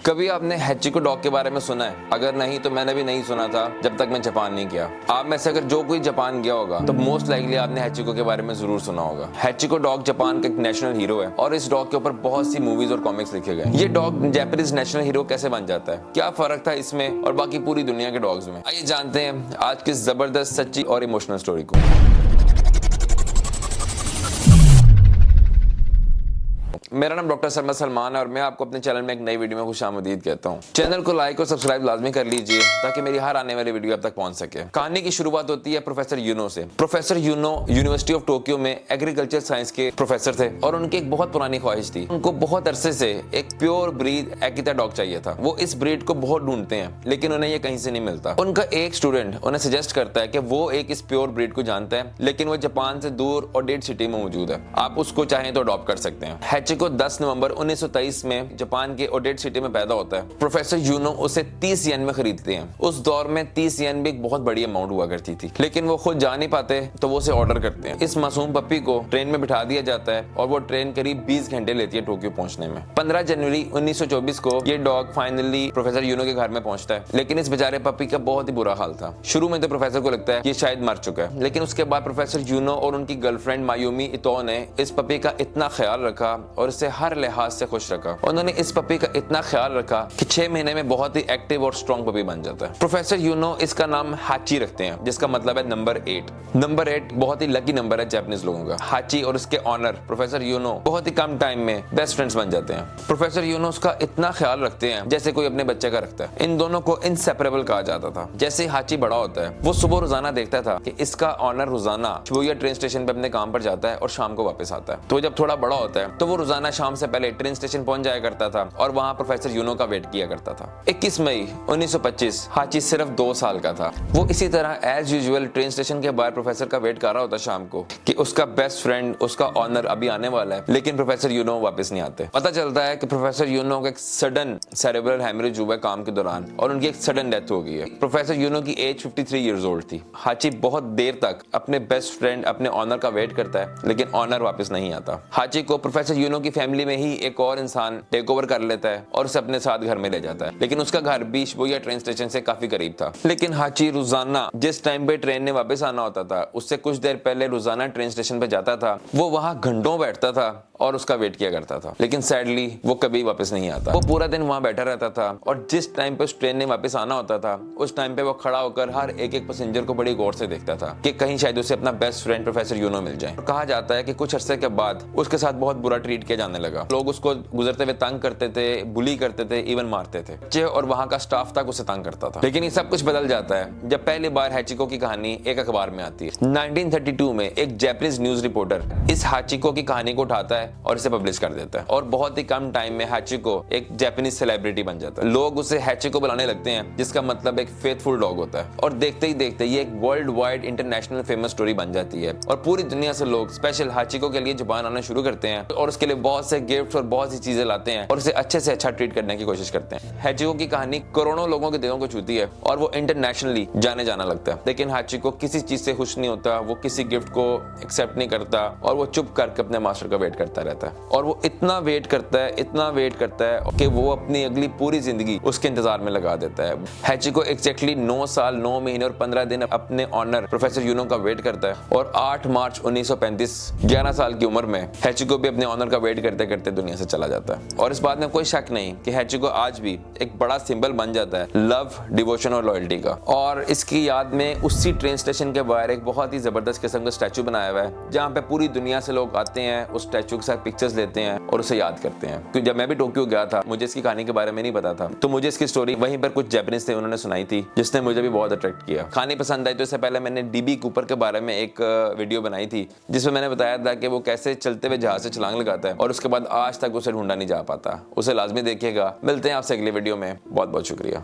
कभी आपने हैचिको डॉग के बारे में सुना है? अगर नहीं तो मैंने भी नहीं सुना था जब तक मैं जापान नहीं गया। आप में से अगर जो कोई जापान गया होगा तो मोस्ट लाइकली आपने हैचिको के बारे में जरूर सुना होगा। हैचिको डॉग जापान का एक नेशनल हीरो है और इस डॉग के ऊपर बहुत सी मूवीज और कॉमिक्स लिखे गए। ये डॉग जापानीज नेशनल हीरो कैसे बन जाता है, क्या फर्क था इसमें और बाकी पूरी दुनिया के डॉग्स में, आइए जानते हैं आज की जबरदस्त, सच्ची और इमोशनल स्टोरी को। मेरा नाम डॉक्टर शर्मा सलमान है और मैं आपको अपने चैनल में एक नई वीडियो में खुशामदीद कहता हूँ। चैनल को लाइक और सब्सक्राइब लाजमी कर लीजिए ताकि मेरी हर आने वाली वीडियो अब तक पहुंच सके। कहानी की शुरुआत होती है प्रोफेसर यूनो से। Professor Ueno University of Tokyo में एग्रीकल्चर साइंस के प्रोफेसर थे और उनकी एक बहुत पुरानी ख्वाहिश थी। उनको बहुत अरसे से एक प्योर ब्रीड एकिता डॉग चाहिए था। वो इस ब्रीड को बहुत ढूंढते हैं लेकिन उन्हें ये कहीं से नहीं मिलता। उनका एक स्टूडेंट उन्हें सजेस्ट करता है कि वो एक इस प्योर ब्रीड को जानता है लेकिन वो जापान से दूर और डेड सिटी में मौजूद है, आप उसको चाहें तो अडॉप्ट कर सकते हैं। हैचिको 10 नवंबर 1923 में जापान के ओडेट सिटी में पैदा होता है। प्रोफेसर यूनो उसे 30 येन में खरीदते हैं। उस दौर में 30 येन भी एक बहुत बड़ी अमाउंट हुआ करती थी, लेकिन वो खुद जा नहीं पाते तो वो उसे ऑर्डर करते हैं। इस मासूम पप्पी को ट्रेन में बिठा दिया जाता है और वो ट्रेन करीब 20 घंटे लेती है टोक्यो पहुंचने में। 15 जनवरी 1924 को ये डॉग फाइनली प्रोफेसर यूनो के घर में पहुंचता है, लेकिन इस बेचारे पप्पी का बहुत ही बुरा हाल था। शुरू में तो प्रोफेसर को लगता है कि शायद मर चुका है, लेकिन उसके बाद प्रोफेसर यूनो और उनकी गर्लफ्रेंड मायूमी इतो ने इस पप्पी का इतना ख्याल रखा और इसे हर लिहाज से खुश रखा। उन्होंने इस पपी का इतना ख्याल रखा कि 6 महीने में बहुत ही एक्टिव और स्ट्रॉन्ग पपी बन जाता है। प्रोफेसर यूनो इसका नाम हाची रखते हैं जिसका मतलब है नंबर 8। नंबर 8 बहुत ही लकी नंबर है जापानीज लोगों का। हाची और उसके ऑनर प्रोफेसर यूनो बहुत ही कम टाइम में बेस्ट फ्रेंड्स बन जाते हैं। प्रोफेसर यूनो उसका इतना ख्याल रखते हैं जैसे कोई अपने बच्चे का रखता है। इन दोनों को इनसेपरेबल कहा जाता था। जैसे हाची बड़ा होता है वो सुबह रोजाना देखता था कि इसका ऑनर रोजाना शिबुया ट्रेन स्टेशन पे अपने काम पर जाता है और शाम को वापस आता है। तो जब थोड़ा बड़ा होता है तो वो रोजाना शाम से पहले ट्रेन स्टेशन पहुंच जाया करता था और वहां प्रोफेसर यूनो का वेट किया करता था। 21 मई 1925 हाची सिर्फ 2 साल का था। वो इसी तरह एज यूजुअल ट्रेन स्टेशन के बाहर प्रोफेसर का वेट कर रहा होता शाम को कि उसका बेस्ट फ्रेंड, उसका ऑनर अभी आने वाला है, लेकिन प्रोफेसर यूनो वापस नहीं आते। पता चलता है कि प्रोफेसर यूनो का एक सडन सेरेब्रल हेमरेज हुआ काम के दौरान और उनकी एक सडन डेथ हो गई है। प्रोफेसर यूनो की एज 53 ईयर्स ओल्ड थी। हाची बहुत देर तक अपने बेस्ट फ्रेंड, अपने ऑनर का वेट करता है लेकिन ऑनर वापस नहीं आता। हाची को प्रोफेसर यूनो की फैमिली में ही एक और इंसान टेक ओवर कर लेता है और उसे अपने साथ घर में ले जाता है, लेकिन उसका घर भी शिबुया ट्रेन स्टेशन से काफी करीब था। लेकिन हाची रोजाना जिस टाइम पे ट्रेन ने वापस आना होता था उससे कुछ देर पहले रोजाना ट्रेन स्टेशन पे जाता था। वो वहां घंटों बैठता था और उसका वेट किया करता था, लेकिन सैडली वो कभी वापस नहीं आता। वो पूरा दिन वहां बैठा रहता था और जिस टाइम पे उस ट्रेन ने वापस आना होता था उस टाइम पे वो खड़ा होकर हर एक एक पैसेंजर को बड़ी गौर से देखता था कि कहीं शायद उसे अपना बेस्ट फ्रेंड प्रोफेसर यूनो मिल जाए। कहा जाता है कि कुछ अरसे के बाद उसके साथ बहुत बुरा ट्रीट किया जाने लगा। लोग उसको गुजरते हुए तंग करते थे, बुली करते थे, इवन मारते थे और वहां का स्टाफ तक उसे तंग करता था। लेकिन ये सब कुछ बदल जाता है जब पहली बार हैचिको की कहानी एक अखबार में आती है। 1932 में एक जापानीज न्यूज रिपोर्टर इस हैचिको की कहानी को उठाता है और इसे पब्लिश कर देता है और बहुत ही कम टाइम में हैचिको एक जापानीज सेलिब्रिटी बन जाता है। लोग उसे हैचिको बुलाने लगते हैं जिसका मतलब एक फेथफुल डॉग होता है और देखते ही देखते ये एक world wide international famous story बन जाती है और पूरी दुनिया से लोग स्पेशल हैचिको के लिए जापान आना शुरू करते हैं और उसके लिए बहुत से गिफ्ट और बहुत सी चीजें लाते हैं और उसे अच्छे से अच्छा ट्रीट करने की कोशिश करते हैं। हैचिको की कहानी करोड़ों लोगों के दिलों को छूती है और वो इंटरनेशनली जाने जाना लगता है, लेकिन हैचिको किसी चीज से खुश नहीं होता, वो किसी गिफ्ट को एक्सेप्ट नहीं करता और वो चुप करके अपने मास्टर का वेट करता रहता है और वो इतना वेट करता है, इतना वेट करता है कि वो अपनी अगली पूरी जिंदगी उसके इंतजार में लगा देता है। हैचिको एग्जैक्टली 9 साल 9 महीने और 15 दिन अपने ऑनर प्रोफेसर यूनो का वेट करता है और 8 मार्च 1935 11 साल की उम्र में हैचिको भी अपने ऑनर का वेट करते करते दुनिया से चला जाता है। और इस बात में कोई शक नहीं कि हैचिको आज भी एक बड़ा सिंबल बन जाता है लव, डिवोशन और लॉयल्टी का। और इसकी याद में उसी ट्रेन स्टेशन के बाहर एक बहुत ही जबरदस्त किस्म का स्टैचू बनाया हुआ है जहाँ पे पूरी दुनिया से लोग आते हैं, उस स्टैचू के साथ पिक्चर्स लेते हैं और उसे याद करते हैं। क्योंकि जब मैं भी टोक्यो गया था मुझे इसकी कहानी के बारे में नहीं पता था, तो मुझे इसकी स्टोरी वहीं पर कुछ जापानीज थे उन्होंने सुनाई थी जिसने मुझे भी बहुत अट्रैक्ट किया। कहानी पसंद आई तो इससे पहले मैंने डीबी कूपर के बारे में एक वीडियो बनाई थी जिसमें मैंने बताया था कि वो कैसे चलते हुए जहाज से छलांग लगाता है और उसके बाद आज तक उसे ढूंढा नहीं जा पाता। उसे लाजमी देखिएगा। मिलते हैं आपसे अगले वीडियो में। बहुत बहुत शुक्रिया।